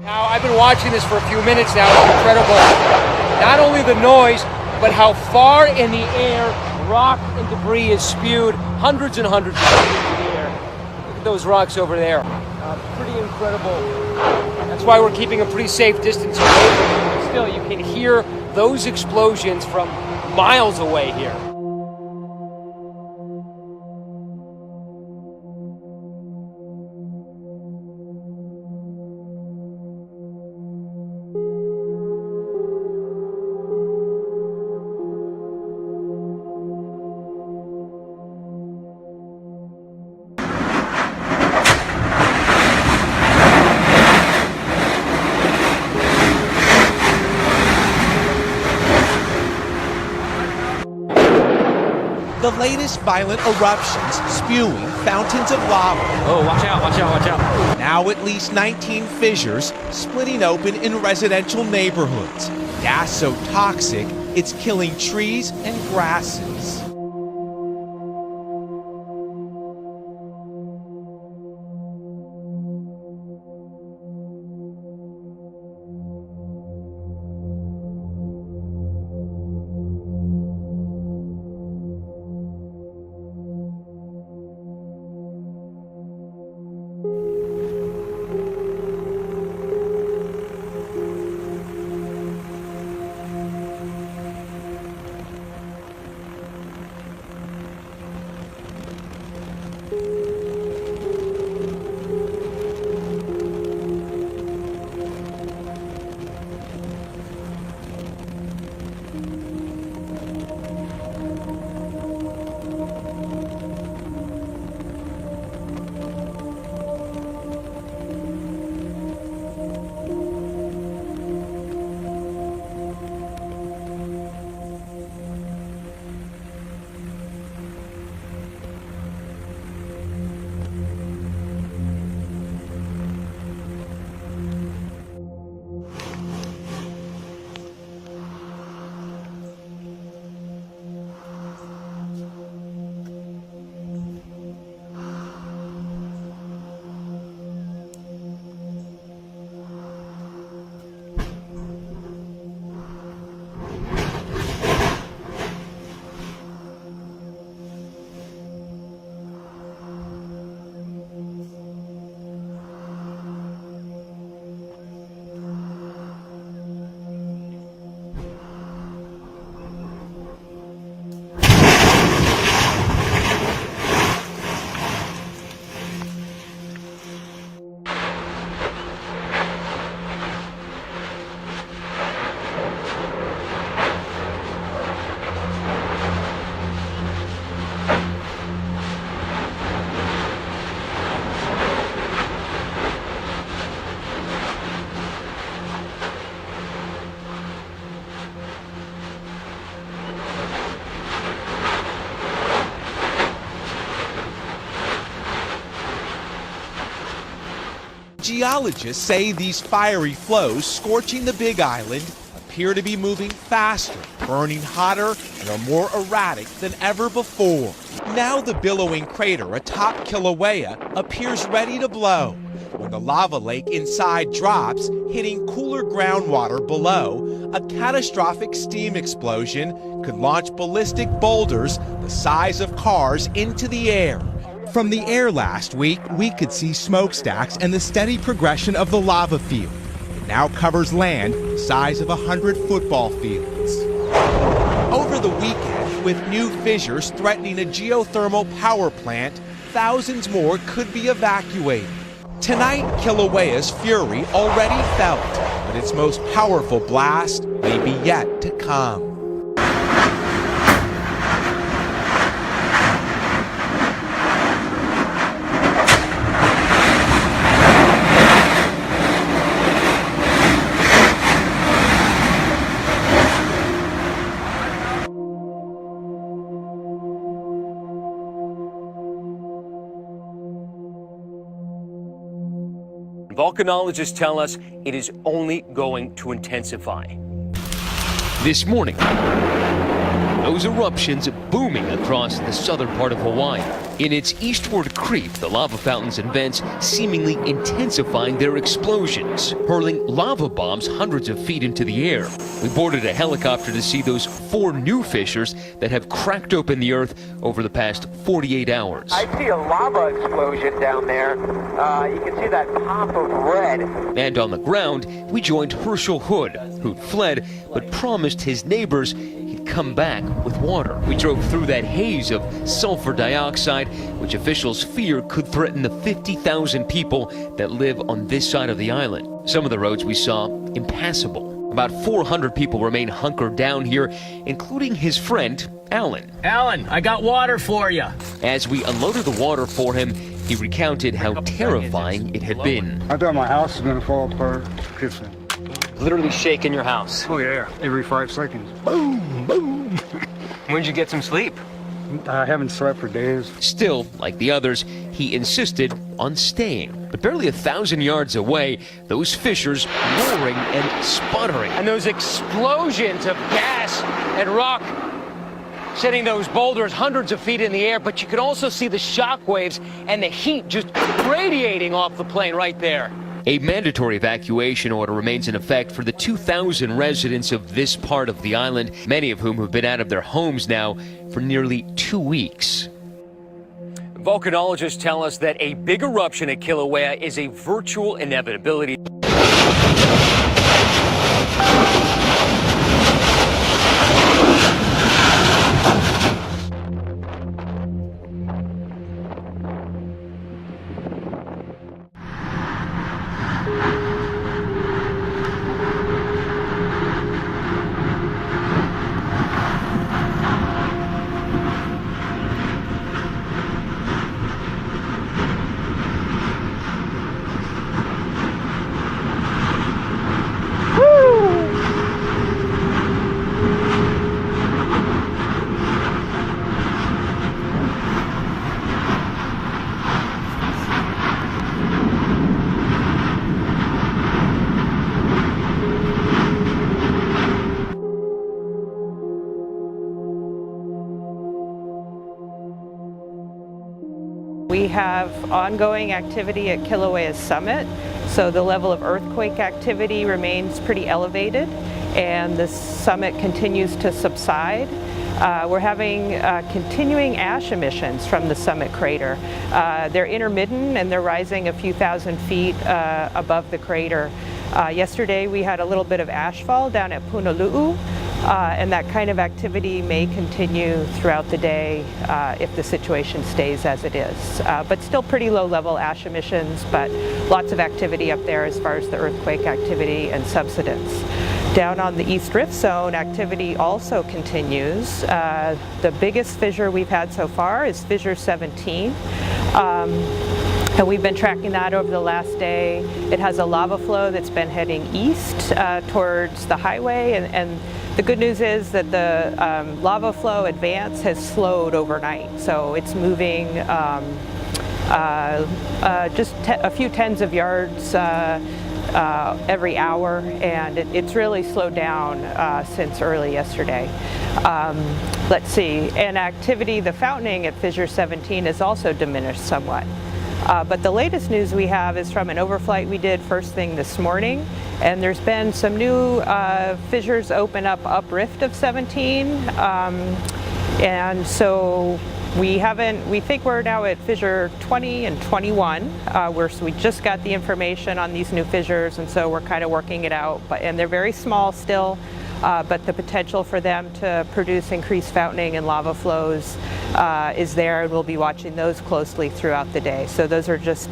Now, I've been watching this for a few minutes now. It's incredible. Not only the noise, but how far in the air rock and debris is spewed, hundreds and hundreds of feet in the air. Look at those rocks over there. Pretty incredible. That's why we're keeping a pretty safe distance away from it. But still, you can hear those explosions from miles away here. The latest violent eruptions spewing fountains of lava. Oh, watch out, watch out, watch out. Now at least 19 fissures splitting open in residential neighborhoods. Gas so toxic, it's killing trees and grasses. Geologists say these fiery flows scorching the Big Island appear to be moving faster, burning hotter, and are more erratic than ever before. Now the billowing crater atop Kilauea appears ready to blow. When the lava lake inside drops, hitting cooler groundwater below, a catastrophic steam explosion could launch ballistic boulders the size of cars into the air. From the air last week, we could see smokestacks and the steady progression of the lava field. It now covers land the size of 100 football fields. Over the weekend, with new fissures threatening a geothermal power plant, thousands more could be evacuated. Tonight, Kilauea's fury already felt, but its most powerful blast may be yet to come. Volcanologists tell us it is only going to intensify. This morning, those eruptions booming across the southern part of Hawaii. In its eastward creep, the lava fountains and vents seemingly intensifying their explosions, hurling lava bombs hundreds of feet into the air. We boarded a helicopter to see those 4 new fissures that have cracked open the earth over the past 48 hours. I see a lava explosion down there. You can see that pop of red. And on the ground, we joined Herschel Hood, who'd fled but promised his neighbors he'd come back with water. We drove through that haze of sulfur dioxide, which officials fear could threaten the 50,000 people that live on this side of the island. Some of the roads we saw impassable. About 400 people remain hunkered down here, including his friend, Alan. Alan, I got water for you. As we unloaded the water for him, he recounted how terrifying it had been. I thought my house was going to fall apart. Literally shaking your house. Oh yeah, every 5 seconds. Boom, boom. When'd you get some sleep? I haven't slept for days. Still, like the others, he insisted on staying. But barely 1,000 yards away, those fissures roaring and sputtering. And those explosions of gas and rock sending those boulders hundreds of feet in the air, but you can also see the shock waves and the heat just radiating off the plane right there. A mandatory evacuation order remains in effect for the 2,000 residents of this part of the island, many of whom have been out of their homes now for nearly 2 weeks. Volcanologists tell us that a big eruption at Kilauea is a virtual inevitability. We have ongoing activity at Kilauea's summit, so the level of earthquake activity remains pretty elevated and the summit continues to subside. We're having continuing ash emissions from the summit crater. They're intermittent and they're rising a few thousand feet above the crater. Yesterday we had a little bit of ash fall down at Punalu'u. And that kind of activity may continue throughout the day if the situation stays as it is. But still pretty low level ash emissions, but lots of activity up there as far as the earthquake activity and subsidence. Down on the East Rift Zone, activity also continues. The biggest fissure we've had so far is Fissure 17. And we've been tracking that over the last day. It has a lava flow that's been heading east towards the highway, and the good news is that the lava flow advance has slowed overnight. So it's moving just a few tens of yards every hour, and it's really slowed down since early yesterday. Let's see, and activity, the fountaining at Fissure 17 has also diminished somewhat. But the latest news we have is from an overflight we did first thing this morning, and there's been some new fissures open up uprift of 17, and so we think we're now at Fissure 20 and 21. We just got the information on these new fissures, and so we're kind of working it out. And they're very small still, but the potential for them to produce increased fountaining and lava flows is there, and we'll be watching those closely throughout the day. So those are just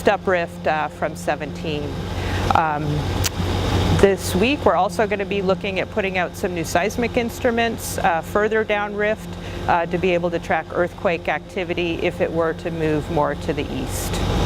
uprift from 17. This week we're also going to be looking at putting out some new seismic instruments further down rift to be able to track earthquake activity if it were to move more to the east.